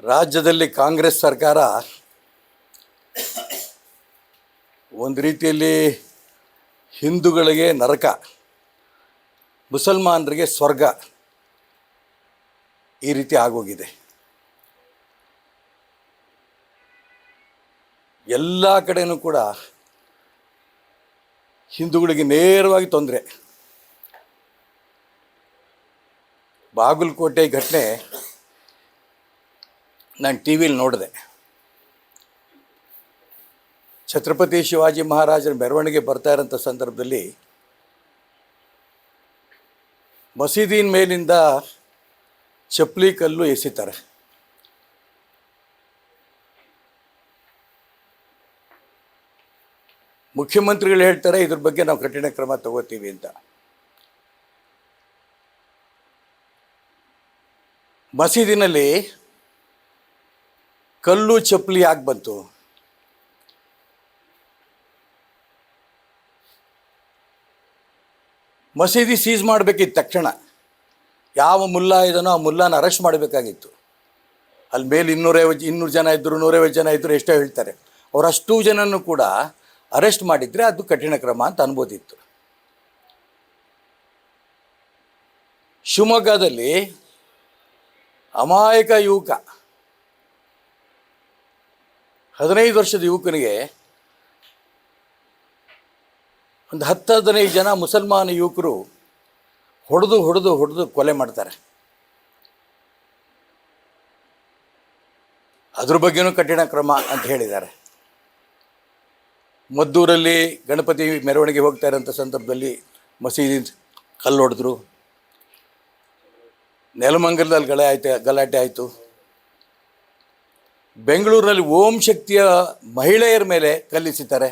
ರಾಜ್ಯದಲ್ಲಿ ಕಾಂಗ್ರೆಸ್ ಸರ್ಕಾರ ಒಂದು ರೀತಿಯಲ್ಲಿ ಹಿಂದೂಗಳಿಗೆ ನರಕ, ಮುಸಲ್ಮಾನರಿಗೆ ಸ್ವರ್ಗ ಈ ರೀತಿ ಆಗೋಗಿದೆ. ಎಲ್ಲ ಕಡೆಯೂ ಕೂಡ ಹಿಂದೂಗಳಿಗೆ ನೇರವಾಗಿ ತೊಂದರೆ. ಬಾಗಲಕೋಟೆ ಘಟನೆ ನಾನು ಟಿ ವಿಲಿ ನೋಡಿದೆ. ಛತ್ರಪತಿ ಶಿವಾಜಿ ಮಹಾರಾಜರ ಮೆರವಣಿಗೆ ಬರ್ತಾ ಇರೋಂಥ ಸಂದರ್ಭದಲ್ಲಿ ಮಸೀದಿನ ಮೇಲಿಂದ ಚಪ್ಪಲಿ ಕಲ್ಲು ಎಸಿತಾರೆ. ಮುಖ್ಯಮಂತ್ರಿಗಳು ಹೇಳ್ತಾರೆ ಇದ್ರ ಬಗ್ಗೆ ನಾವು ಕಠಿಣ ಕ್ರಮ ತಗೋತೀವಿ ಅಂತ. ಮಸೀದಿನಲ್ಲಿ ಕಲ್ಲು ಚಪ್ಪಲಿ ಯಾಕೆ ಬಂತು? ಮಸೀದಿ ಸೀಸ್ ಮಾಡಬೇಕಿತ್ತು ತಕ್ಷಣ. ಯಾವ ಮುಲ್ಲಾ ಇದನೋ ಆ ಮುಲ್ಲಾನ ಅರೆಸ್ಟ್ ಮಾಡಬೇಕಾಗಿತ್ತು. ಅಲ್ಲಿ ಮೇಲೆ 200 ಜನ ಇದ್ದರು, 150 ಜನ ಇದ್ದರು, ಎಷ್ಟೋ ಹೇಳ್ತಾರೆ. ಅವರಷ್ಟು ಜನನೂ ಕೂಡ ಅರೆಸ್ಟ್ ಮಾಡಿದರೆ ಅದು ಕಠಿಣ ಕ್ರಮ ಅಂತ ಅನ್ಬೋದಿತ್ತು. ಶಿವಮೊಗ್ಗದಲ್ಲಿ ಅಮಾಯಕ ಯುವಕ, 15 ವರ್ಷದ ಯುವಕನಿಗೆ ಒಂದು 10-15 ಜನ ಮುಸಲ್ಮಾನ ಯುವಕರು ಹೊಡೆದು ಕೊಲೆ ಮಾಡ್ತಾರೆ. ಅದ್ರ ಬಗ್ಗೆನೂ ಕಠಿಣ ಕ್ರಮ ಅಂತ ಹೇಳಿದ್ದಾರೆ. ಮದ್ದೂರಲ್ಲಿ ಗಣಪತಿ ಮೆರವಣಿಗೆ ಹೋಗ್ತಾ ಇರೋಂಥ ಸಂದರ್ಭದಲ್ಲಿ ಮಸೀದಿ ಕಲ್ಲು ಹೊಡೆದ್ರು. ನೆಲಮಂಗಲದಲ್ಲಿ ಗಲಾಟೆ ಆಯಿತು. ಬೆಂಗಳೂರಿನಲ್ಲಿ ಓಂ ಶಕ್ತಿಯ ಮಹಿಳೆಯರ ಮೇಲೆ ಕಲ್ಲಿಸಿದ್ದಾರೆ.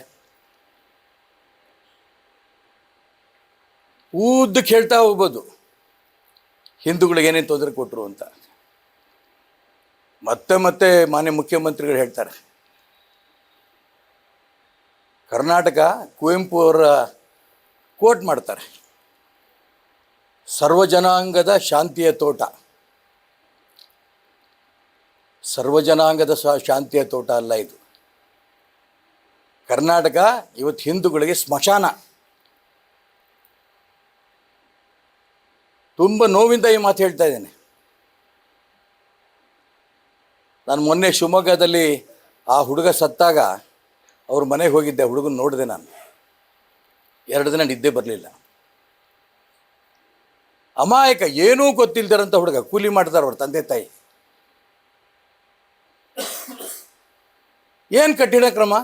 ಉದ್ದಕ್ಕೆ ಹೇಳ್ತಾ ಹೋಗ್ಬೋದು ಹಿಂದೂಗಳಿಗೆ ಏನೇನು ತೊಂದರೆ ಕೊಟ್ಟರು ಅಂತ. ಮತ್ತೆ ಮಾನ್ಯ ಮುಖ್ಯಮಂತ್ರಿಗಳು ಹೇಳ್ತಾರೆ, ಕರ್ನಾಟಕ ಕುವೆಂಪು ಅವರ ಕೋಟ್ ಮಾಡ್ತಾರೆ, ಸರ್ವಜನಾಂಗದ ಶಾಂತಿಯ ತೋಟ. ಸರ್ವಜನಾಂಗದ ಶಾಂತಿಯ ತೋಟ ಅಲ್ಲ ಇದು. ಕರ್ನಾಟಕ ಇವತ್ತು ಹಿಂದೂಗಳಿಗೆ ಸ್ಮಶಾನ. ತುಂಬ ನೋವಿಂದ ಈ ಮಾತು ಹೇಳ್ತಾ ಇದ್ದೇನೆ. ನಾನು ಮೊನ್ನೆ ಶಿವಮೊಗ್ಗದಲ್ಲಿ ಆ ಹುಡುಗ ಸತ್ತಾಗ ಅವ್ರ ಮನೆಗೆ ಹೋಗಿದ್ದೆ. ಹುಡುಗನ ನೋಡಿದೆ ನಾನು. 2 ದಿನ ನಿದ್ದೆ ಬರಲಿಲ್ಲ. ಅಮಾಯಕ, ಏನೂ ಗೊತ್ತಿಲ್ದಿರೋಂಥ ಹುಡುಗ, ಕೂಲಿ ಮಾಡ್ತಾರೆ ಅವ್ರ ತಂದೆ ತಾಯಿ. ಏನು ಕಠಿಣ ಕ್ರಮ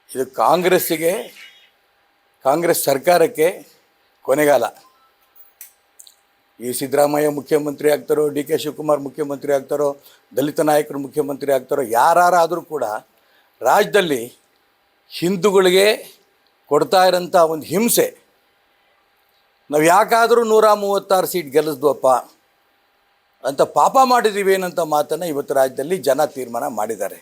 ಇದು? ಕಾಂಗ್ರೆಸ್ ಸರ್ಕಾರಕ್ಕೆ ಕೊನೆಗಾಲ. ಈ ಸಿದ್ದರಾಮಯ್ಯ ಮುಖ್ಯಮಂತ್ರಿ ಆಗ್ತಾರೋ, ಡಿ ಕೆ ಶಿವಕುಮಾರ್ ಮುಖ್ಯಮಂತ್ರಿ ಆಗ್ತಾರೋ, ದಲಿತ ನಾಯಕರು ಮುಖ್ಯಮಂತ್ರಿ ಆಗ್ತಾರೋ, ಯಾರಾದರೂ ಕೂಡ ರಾಜ್ಯದಲ್ಲಿ ಹಿಂದೂಗಳಿಗೆ ಕೊಡ್ತಾ ಇರೋಂಥ ಒಂದು ಹಿಂಸೆ, ನಾವು ಯಾಕಾದರೂ 136 ಸೀಟ್ ಗೆಲ್ಲಿಸ್ದ್ವಪ್ಪ ಅಂತ ಪಾಪ ಮಾಡಿದ್ದೀವಿ ಏನಂತ ಮಾತನ್ನು ಇವತ್ತು ರಾಜ್ಯದಲ್ಲಿ ಜನ ತೀರ್ಮಾನ ಮಾಡಿದ್ದಾರೆ.